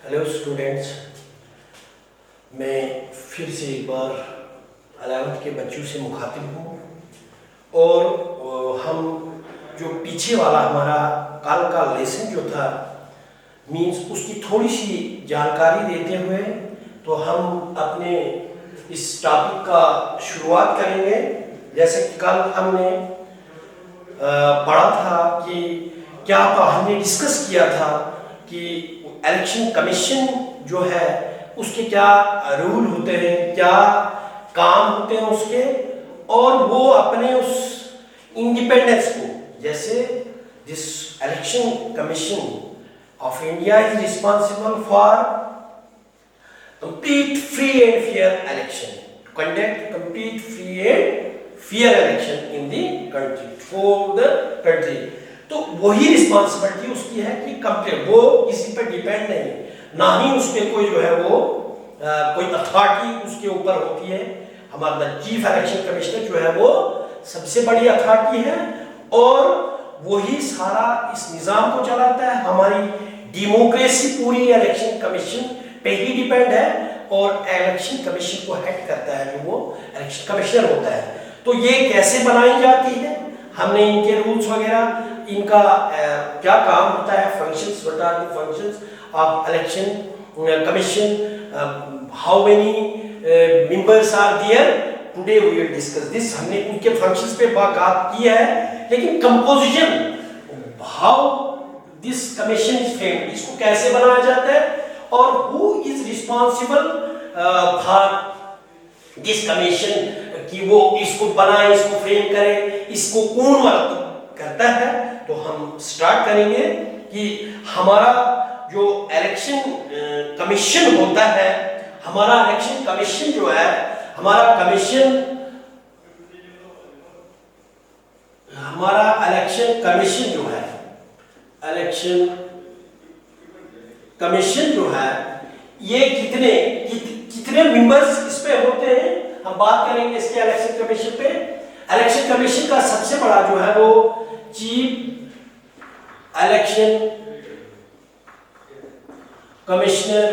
Hello students, मैं फिर से एक बार 11th के बच्चों से मुखातिब हूँ और हम जो पीछे वाला हमारा कल का लेसन जो था मीन्स उसकी थोड़ी सी जानकारी देते हुए तो हम अपने इस टॉपिक का शुरुआत करेंगे। जैसे कि कल हमने पढ़ा था कि क्या तो हमने डिस्कस किया था कि इलेक्शन कमीशन जो है उसके क्या रूल होते हैं, क्या काम होते हैं उसके, और वो अपने उस इंडिपेंडेंस को, जैसे this election commission of India is responsible for complete free and fair election, conduct complete free and fair election in the country, for the country। तो वही रिस्पॉन्सिबिलिटी उसकी है कि कंप्लीट, वो किसी पर डिपेंड नहीं, ना ही उसमें कोई जो है वो कोई अथॉरिटी उसके ऊपर होती है। हमारा चीफ इलेक्शन कमिश्नर जो है वो सबसे बड़ी अथॉरिटी है और वही सारा इस निज़ाम को चलाता है। हमारी डेमोक्रेसी पूरी इलेक्शन कमीशन पे ही डिपेंड है और इलेक्शन कमीशन को हेड करता है जो वो इलेक्शन कमिश्नर होता है। तो ये कैसे बनाई जाती है, हमने इनके रूल्स वगैरह, इनका क्या काम होता है, functions, what are the functions of election commission, how many members are there, today we will discuss this. हमने उनके फंक्शंस पे बात की है, लेकिन composition, how this commission is framed, इसको कैसे बनाया जाता है और who is responsible for this commission, कि वो इसको बनाए, इसको फ्रेम करे, इसको कौन वर्क करता है। तो हम स्टार्ट करेंगे कि हमारा जो इलेक्शन कमीशन होता है, हमारा इलेक्शन कमीशन जो है, हमारा इलेक्शन कमीशन जो है, इलेक्शन कमीशन जो है, ये कितने मेंबर्स इस पे होते हैं, हम बात करेंगे इसके इलेक्शन कमीशन पे। इलेक्शन कमीशन का सबसे बड़ा जो है वो चीफ इलेक्शन कमिश्नर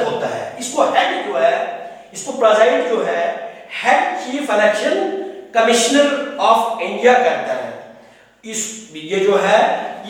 होता है। इसको हेड जो है, इसको प्रेसिडेंट जो है, head chief election commissioner of India करता है। ये जो है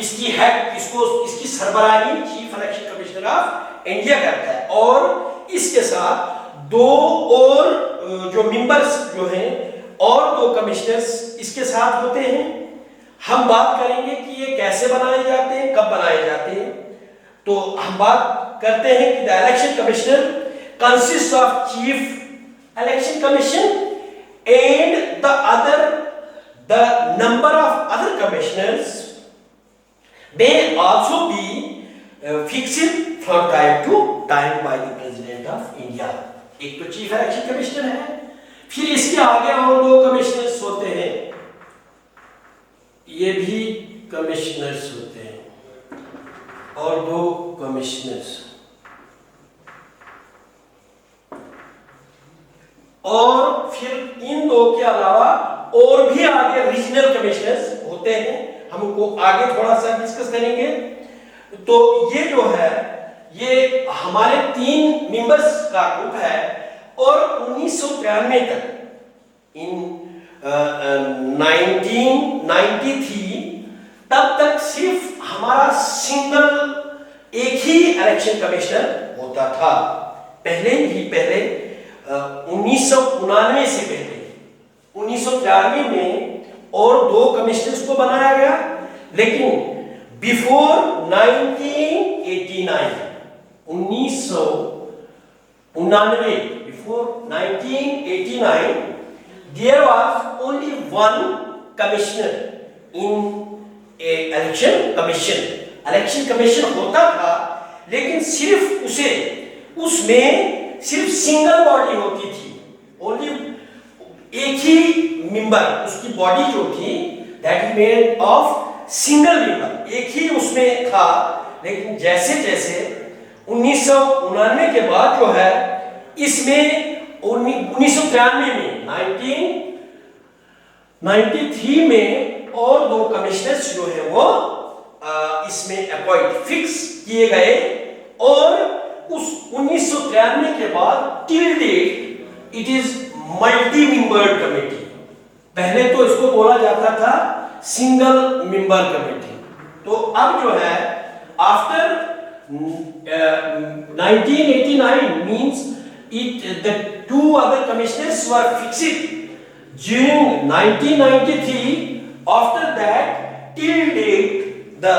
इसकी हेड, इसकी सरबराही chief election commissioner of India करता है और इसके साथ दो और जो मेंबर्स जो हैं और दो कमिश्नर्स इसके साथ होते हैं। हम बात करेंगे कि ये कैसे बनाए जाते हैं, कब बनाए जाते हैं। तो हम बात करते हैं कि the election commissioner consist of chief election commission and the number of other commissioners may also be fixed from time to time by the President of India। एक तो चीफ इलेक्शन कमिश्नर है, फिर इसके आगे और दो कमिश्नर्स होते हैं, ये भी कमिश्नर्स होते हैं और दो कमिश्नर्स, और फिर इन दो के अलावा और भी आगे रीजनल कमिश्नर्स होते हैं, हम उनको आगे थोड़ा सा डिस्कस करेंगे। तो ये जो है ये हमारे 3 मेंबर्स का ग्रुप है और 1993 तक, इन 1993 तब तक सिर्फ हमारा सिंगल एक ही इलेक्शन कमिश्नर होता था। पहले 1999 से पहले 1993 में और दो कमिश्नर्स को बनाया गया, लेकिन before 1989 before 1989 there was only one commissioner in a election commission. Election commission होता था लेकिन सिर्फ उसमें सिर्फ सिंगल बॉडी होती थी, ओनली एक ही मेंबर, उसकी बॉडी जो थी that is made of single member, एक ही उसमें था। लेकिन जैसे जैसे 1999 के बाद जो है इसमें 1993 में 1993 में और दो कमिश्नर्स जो है वो इसमें अपॉइंट फिक्स किए गए और उस 1993 के बाद till date it is multi membered committee. पहले तो इसको बोला जाता था सिंगल मेंबर कमेटी। तो अब जो है after 1989 means it the two other commissioners were fixed during 1993. After that till date the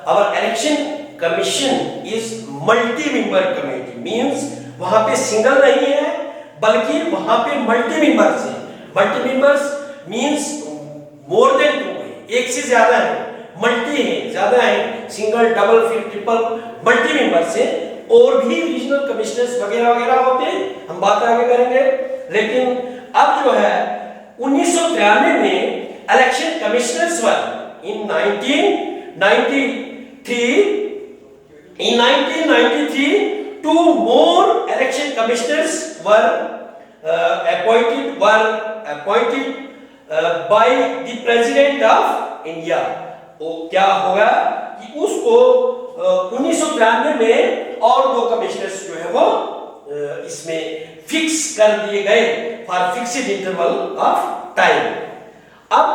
our election commission is multi member committee means वहां पे सिंगल नहीं है बल्कि वहां पे मल्टी मेंबर्स है। Multi members means more than two है, एक से ज्यादा है, मल्टी है, ज्यादा है, सिंगल डबल फिर ट्रिपल मल्टी मेंबर्स है। और भी रीजनल कमिश्नर्स वगैरह वगैरह होते हैं, हम बात आगे करेंगे। लेकिन अब जो है 1993 में election commissioners were in 1993 two more election commissioners were appointed by the president of India। वो क्या होगा कि उसको 1993 में और दो कमिश्नर्स जो है वो इसमें फिक्स कर दिए गए for fixed interval of time. अब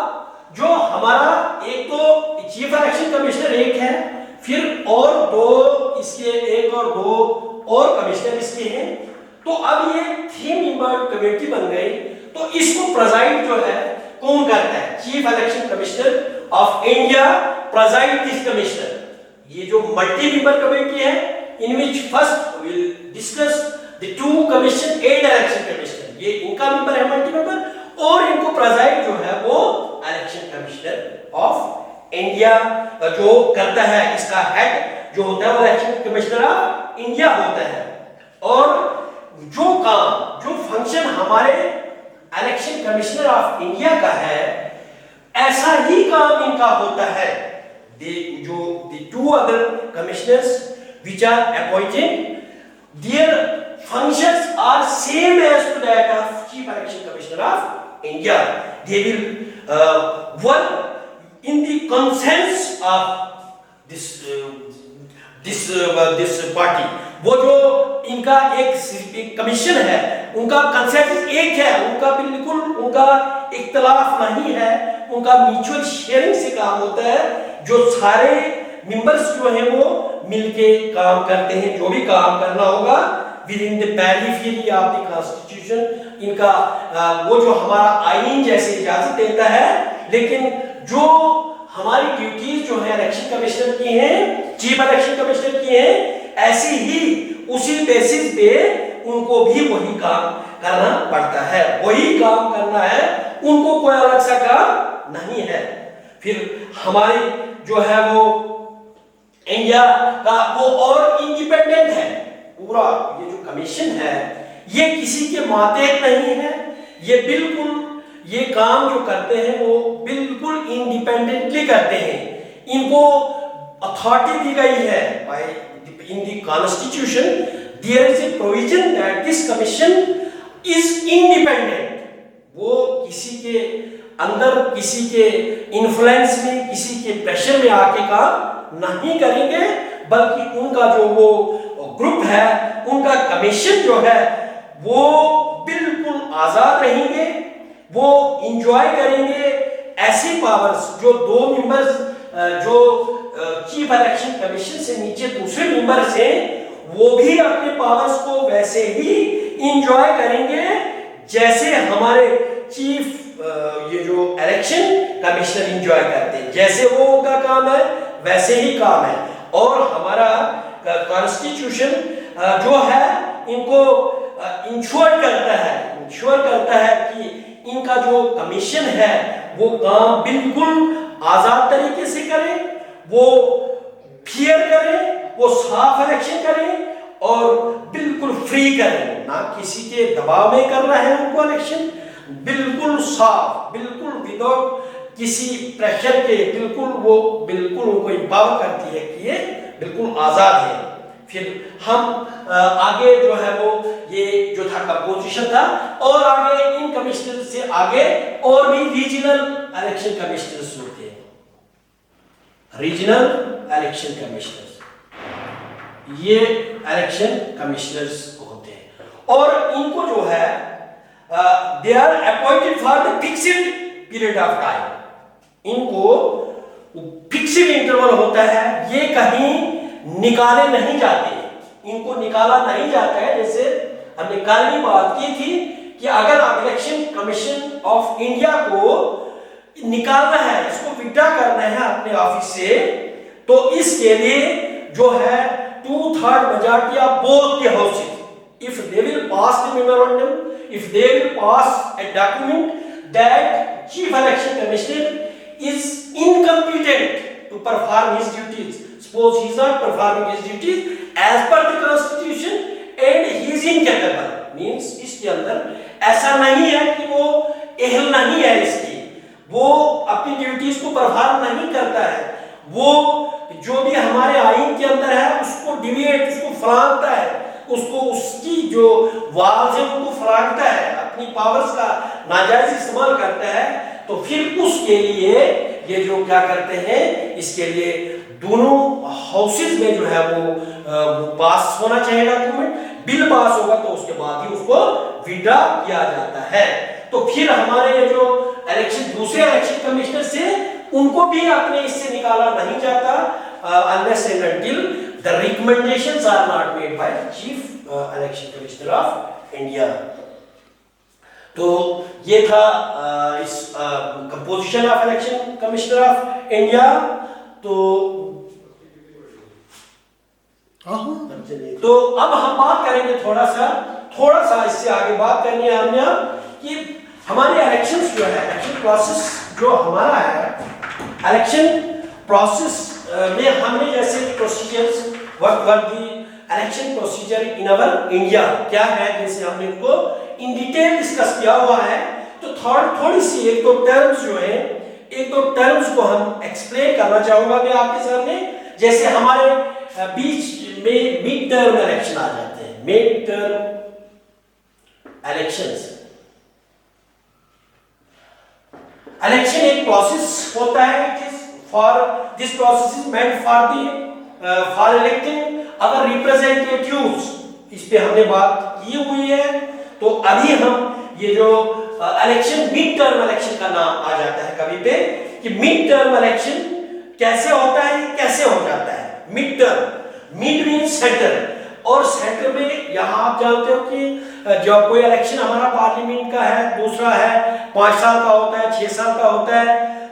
जो हमारा एक तो चीफ इलेक्शन कमिश्नर एक है, फिर और दो इसके एक और दो और कमिश्नर इसके हैं। तो अब ये 3 मेंबर कमेटी बन गई। तो इसको प्रेजाइड जो है कौन करता है? Chief election commissioner of India preside this commissioner. ये जो मल्टी मेंबर कमेटी है in which first we will discuss the two commission aid election commissioner। ये इनका मेंबर है मल्टी मेंबर और इनको प्रेजाइड जो है वो इलेक्शन कमिश्नर ऑफ इंडिया जो करता है। इसका हेड जो होता है वो इलेक्शन कमिश्नर ऑफ इंडिया होता है। और जो काम जो फंक्शन हमारे इलेक्शन कमिश्नर ऑफ इंडिया का है ऐसा ही काम इनका होता है। the two other commissioners which are appointed, their functions are same as to that of chief election commissioner of India। they will work in the conscience of this party। वो जो इनका एक कमीशन है उनका कंसेंसस एक है, उनका बिल्कुल उनका इख्तलाफ नहीं है, उनका म्यूचुअल शेयरिंग से काम होता है। जो सारे मेंबर्स जो हैं वो मिलके काम करते हैं, जो भी काम करना होगा with in the periphery of the constitution. इनका वो जो हमारा आईन जैसे इजाजत देता है, लेकिन जो हमारी ड्यूटीज जो है इलेक्शन कमिश्नर की हैं, चीफ इलेक्शन कमिश्नर की हैं, ऐसी ही उसी बेसिस पे उनको भी वही काम करना पड़ता है, वही काम करना है, उनको कोई अलग सा काम नहीं है। फिर हमारी जो है वो इंडिया का वो और इंडिपेंडेंट है। पूरा ये जो कमीशन है ये किसी के मातहत नहीं है, ये बिल्कुल ये काम जो करते हैं वो बिल्कुल इंडिपेंडेंटली करते हैं। इनको अथॉरिटी दी गई है by in the constitution there is a provision that this commission is independent. वो किसी के अंदर किसी के इन्फ्लुएंस में किसी के प्रेशर में आके काम नहीं करेंगे, बल्कि उनका जो वो ग्रुप है उनका कमीशन जो है वो बिल्कुल आजाद रहेंगे, वो इंजॉय करेंगे ऐसी पावर्स जो दो मेंबर्स जो चीफ इलेक्शन कमीशन से नीचे दूसरे मेंबर्स हैं वो भी अपने पावर्स को वैसे ही इंजॉय करेंगे जैसे हमारे चीफ ये जो इलेक्शन कमिश्नर इंजॉय करते हैं, जैसे वो उनका काम है वैसे ही काम है। और हमारा कॉन्स्टिट्यूशन जो है इनको इंश्योर करता है कि इनका जो कमीशन है वो काम बिल्कुल आजाद तरीके से करे, वो फेयर करे, वो साफ इलेक्शन करे और बिल्कुल फ्री करे, ना किसी के दबाव में करना है उनको इलेक्शन, बिल्कुल साफ, बिल्कुल विदाउट किसी प्रेशर के, बिल्कुल उनको एम्पावर करती है कि ये बिल्कुल आजाद है। फिर हम आगे जो है वो ये जो था कंपोजिशन था, और आगे इन कमिश्नर से आगे और भी रीजनल इलेक्शन कमिश्नर्स होते हैं। रीजनल इलेक्शन कमिश्नर्स, ये इलेक्शन कमिश्नर्स होते हैं और इनको जो है they are appointed for the fixed period of time. इनको फिक्स्ड इंटरवल होता है, ये कहीं निकाले नहीं जाते, इनको निकाला नहीं जाता है। जैसे हमने कल भी बात की थी कि अगर इलेक्शन कमीशन ऑफ इंडिया को निकालना है, इसको विड्रॉ करना है अपने ऑफिस से, तो इसके लिए जो है 2/3 majority of both the houses, if they will pass the memorandum, if they will pass a document that chief election commissioner is incompetent to perform his duties, suppose he is not performing his duties as per the constitution and he is incapable, means इसके अंदर ऐसा नहीं है कि वो एहल नहीं है इसकी, वो अपनी ड्यूटीज को परफॉर्म नहीं करता है, वो जो भी हमारे आइन के अंदर है उसको डिविएट, उसको फलांगता है, उसको उसकी जो वाल्स है उनको फलांगता है, अपनी पावर्स का नाजायज इस्तेमाल करता है, तो फिर उसके लिए ये जो क्या करते हैं, इसके लिए दोनों हाउसेस में जो है वो पास होना चाहिए डॉक्यूमेंट, बिल पास होगा तो उसके बाद ही उसको विड्रॉ किया जाता है। तो फिर हमारे जो इलेक्शन दूसरे इलेक्शन कमिश्नर से उनको भी अपने इससे निकाला नहीं जाता unless and until the recommendations are not made by the chief election commissioner of India। तो ये था इस composition of election commissioner of India. तो अब हम बात करेंगे थोड़ा सा इससे आगे बात करनी है हमने कि हमारे इलेक्शंस जो है, इलेक्शन प्रोसेस जो हमारा है, इलेक्शन प्रोसेस में हमने जैसे procedures what were the election procedure in our India क्या है, जैसे हमने उनको इन डिटेल डिस्कस किया हुआ है। तो थोड़ी सी एक दो टर्म्स को हम एक्सप्लेन करना चाहूंगा मैं आपके सामने। जैसे हमारे बीच में मिड टर्म इलेक्शन आ जाते हैं, मिड टर्म इलेक्शंस। इलेक्शन एक प्रोसेस होता है, it is for this process is meant for electing our representatives. इस पे हमने बात की हुई है। तो अभी हम ये जो इलेक्शन मिड टर्म इलेक्शन का नाम आ जाता है कभी पे कि मिड टर्म इलेक्शन कैसे होता है, कैसे हो जाता है। Mid term, mid means centre, और सेंटर में यहां आप जानते हो कि जब कोई इलेक्शन हमारा पार्लियामेंट का है, दूसरा है 5 साल का होता है, 6 साल का होता है,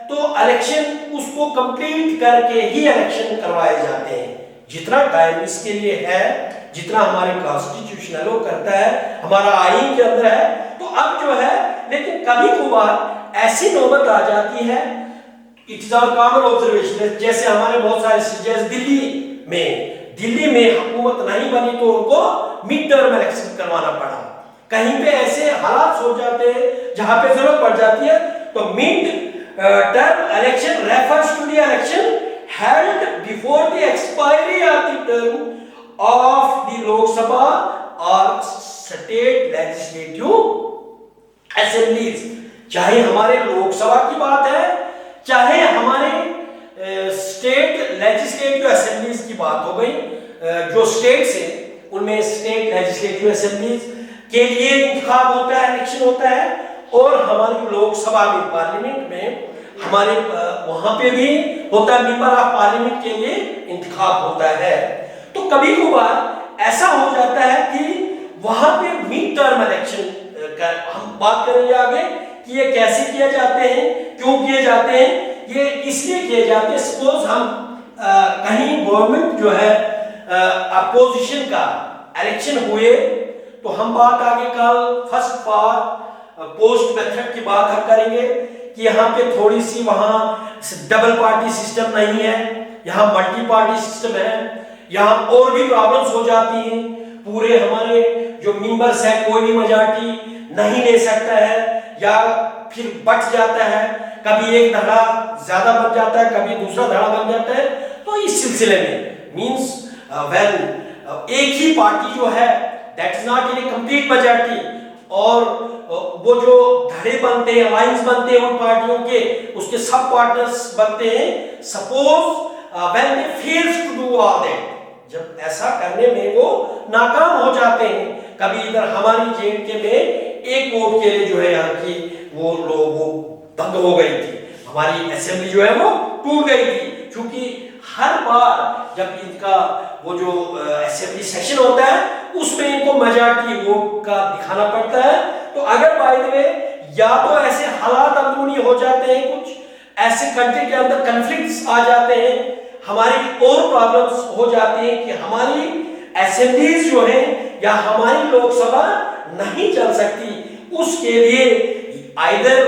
तो इलेक्शन उसको कंप्लीट करके ही इलेक्शन करवाए जाते हैं। जितना टाइम इसके लिए है, जितना हमारे कॉन्स्टिट्यूशन अलो करता है, हमारा आइन के अंदर है। तो अब जो है, लेकिन कभी कभार ऐसी नौबत आ जाती है, it is our common observation, जैसे हमारे बहुत सारे जैसे दिल्ली में हुकूमत नहीं बनी तो उनको मिड टर्म इलेक्शन करवाना पड़ा। कहीं पे ऐसे हालात हो जाते हैं जहां पे जरूरत पड़ जाती है, तो mid term election refers to the election held before the expiry of the term of the Lok Sabha or state legislative assemblies। चाहे हमारे लोकसभा की बात है, चाहे हमारे स्टेट लेजिस्लेटिव असेंबलीज की बात हो गई, जो स्टेट्स हैं उनमें स्टेट लेजिस्लेटिव असेंबलीज के लिए इंतखाब होता है, इलेक्शन होता है, और हमारी लोकसभा में, पार्लियामेंट में हमारे वहां पे भी होता है, मेंबर ऑफ पार्लियामेंट के लिए इंतखाब होता है। तो कभी कभार ऐसा हो जाता है कि वहां पे मिड टर्म इलेक्शन का हम बात करेंगे आगे कि ये कैसे किए जाते हैं, क्यों किए जाते हैं। ये इसलिए किए जाते हैं, सपोज हम कहीं गवर्नमेंट जो है अपोजिशन का इलेक्शन हुए, तो हम बात आगे कल फर्स्ट पोस्ट मेथड की बात हम करेंगे कि यहाँ पे थोड़ी सी वहाँ डबल पार्टी सिस्टम नहीं है, यहाँ मल्टी पार्टी सिस्टम है, यहाँ और भी प्रॉब्लम्स हो जाती हैं। पूरे हमारे जो मेंबर्स है कोई भी मेजॉरिटी नहीं ले सकता है, या फिर बच जाता है, कभी एक धड़ा ज्यादा बन जाता है, कभी दूसरा धड़ा बन जाता है। तो इस सिलसिले में मींस वेल एक ही पार्टी जो है that is not in A complete majority, और वो जो धड़े बनते हैं, अलायंस बनते हैं उन पार्टियों के, उसके सब पार्टनर्स बनते हैं। Suppose when they fails to do all that, जब ऐसा करने में वो नाकाम हो जाते हैं। कभी इधर हमारी जेएनके में एक वोट के लिए जो है यहाँ की वो बंद हो गई थी, हमारी असेंबली जो है वो टूट गई थी, क्योंकि हर बार जब इनका वो जो असेंबली सेशन होता है उसमें इनको मेजॉरिटी वोट का दिखाना पड़ता है। तो अगर बाय द वे या तो ऐसे हालात अंदरूनी हो जाते हैं, कुछ ऐसे कंट्री के अंदर कन्फ्लिक्ट्स आ जाते हैं, हमारी और प्रॉब्लम्स हो जाती हैं कि हमारी असेंबलीज जो है या हमारी लोकसभा नहीं चल सकती, उसके लिए either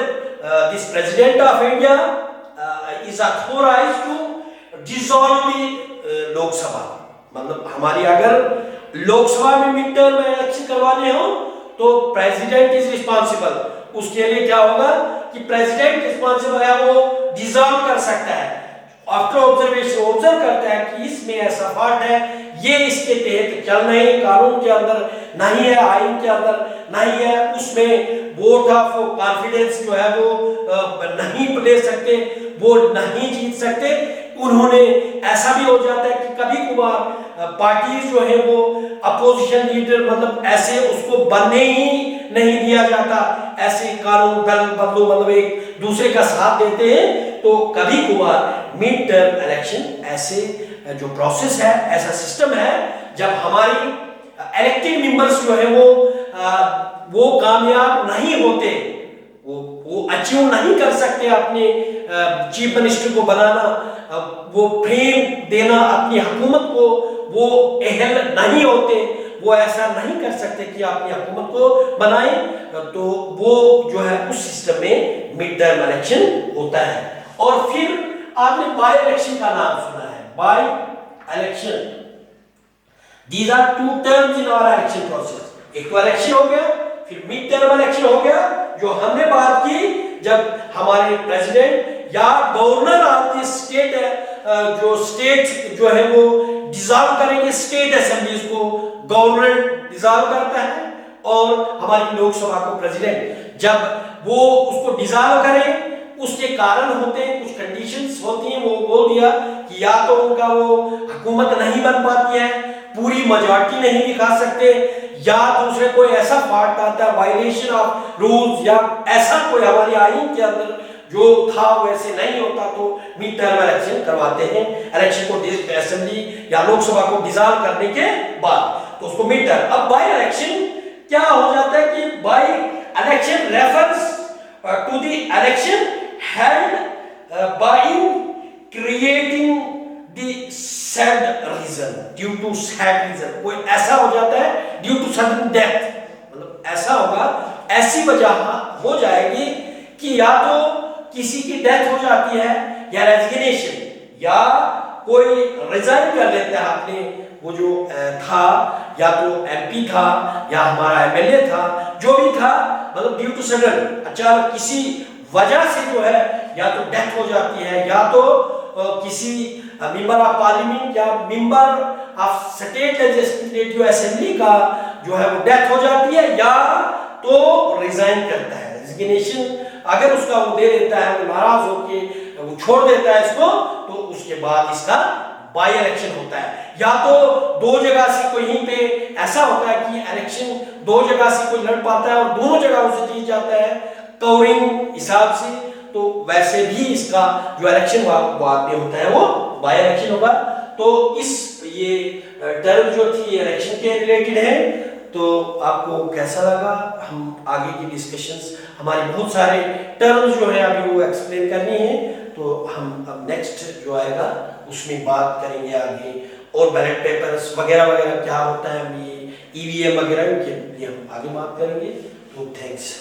this president of India is authorised to dissolve the Lok Sabha. मतलब हमारी अगर लोकसभा में मिड टर्म इलेक्शन करवाने हो तो प्रेसिडेंट इज रिस्पांसिबल, उसके लिए क्या होगा कि प्रेसिडेंट रिस्पांसिबल है, वो डिसॉल्व कर सकता है। आफ्टर ऑब्जर्वेशन ऑब्जर्व करता है कि इसमें ऐसा फॉल्ट है, ये इसके तहत चल रहे कानून के अंदर नहीं है, आइन के अंदर नहीं है, उसमें वोट ऑफ कॉन्फिडेंस जो है वो नहीं ले सकते, वो नहीं जीत सकते। उन्होंने ऐसा भी हो जाता है कि कभी कभार पार्टी जो है वो अपोजिशन लीडर मतलब ऐसे उसको बनने ही नहीं दिया जाता, ऐसे कानून दल बंधु मतलब एक दूसरे का साथ देते हैं। तो कभी कभार मिड टर्म इलेक्शन ऐसे जो प्रोसेस है, ऐसा सिस्टम है, जब हमारी इलेक्टेड मेंबर्स जो है वो कामयाब नहीं होते, वो अचीव नहीं कर सकते अपने चीफ मिनिस्टर को बनाना, वो फ्रेम देना अपनी हुकूमत को, वो अहल नहीं होते, वो ऐसा नहीं कर सकते कि अपनी हुकूमत को बनाए, तो वो जो है उस सिस्टम में मिड टर्म इलेक्शन होता है। और फिर आपने बाय इलेक्शन का नाम सुना है, by election, these are two terms in our election process. एक तो इलेक्शन हो गया, फिर मिड टर्म इलेक्शन हो गया, जो हमने बात की जब हमारे प्रेसिडेंट या गवर्नर ऑफ द स्टेट जो स्टेट जो है वो डिसॉल्व करेंगे, स्टेट असेंबलीज को गवर्नर डिसॉल्व करता है, और हमारी लोकसभा को प्रेसिडेंट जब वो उसको डिसॉल्व करें, उसके कारण होते हैं, कुछ कंडीशंस होती हैं, वो बोल दिया कि या तो उनका वो हुकूमत नहीं बन पाती है, पूरी मेजॉरिटी नहीं दिखा सकते, या दूसरे कोई ऐसा फॉल्ट आता है, वायलेशन ऑफ रूल्स, या ऐसा कोई हमारी आइन के अंदर जो था वैसे नहीं होता, तो मिड टर्म इलेक्शन करवाते हैं। इलेक्शन को असेंबली या लोकसभा को डिसॉल्व करने के बाद तो उसको मिड टर्म। अब बाय इलेक्शन क्या हो जाता है कि by election refers to the election held by creating the said reason, due to said reason, कोई ऐसा हो जाता है due to sudden death, मतलब ऐसा होगा, ऐसी वजह हो जाएगी कि या तो किसी की डेथ हो जाती है, या रेजिग्नेशन, या कोई रिजाइन कर लेता है अपने वो जो था, या तो एमपी था या हमारा एमएलए था, जो भी था, मतलब ड्यू टू सडन अचानक किसी वजह से जो है या तो डेथ हो जाती है, या तो किसी मेंबर ऑफ पार्लियामेंट या member of state legislative assembly का जो है वो डेथ हो जाती है, या तो रिजाइन करता है, रेजिग्नेशन अगर उसका वो दे देता है, वो नाराज होके वो छोड़ देता है इसको, तो उसके बाद इसका बाय इलेक्शन होता है। या तो दो जगह से कहीं पे ऐसा होता है कि इलेक्शन दो जगह से कोई लड़ पाता है और दोनों जगह से जीत जाता है कवरिंग हिसाब से, तो वैसे भी इसका जो इलेक्शन बाद में होता है वो बाय इलेक्शन होगा। तो इस ये टर्म जो थी इलेक्शन के रिलेटेड है, तो आपको कैसा लगा? हम आगे की डिस्कशंस, हमारी बहुत सारे टर्म्स जो है अभी वो एक्सप्लेन करनी है, तो हम अब नेक्स्ट जो आएगा उसमें बात करेंगे आगे, और बैलेट पेपर्स वगैरह वगैरह क्या होता है, ये ईवीएम वगैरह के लिए हम आगे बात करेंगे। तो थैंक्स।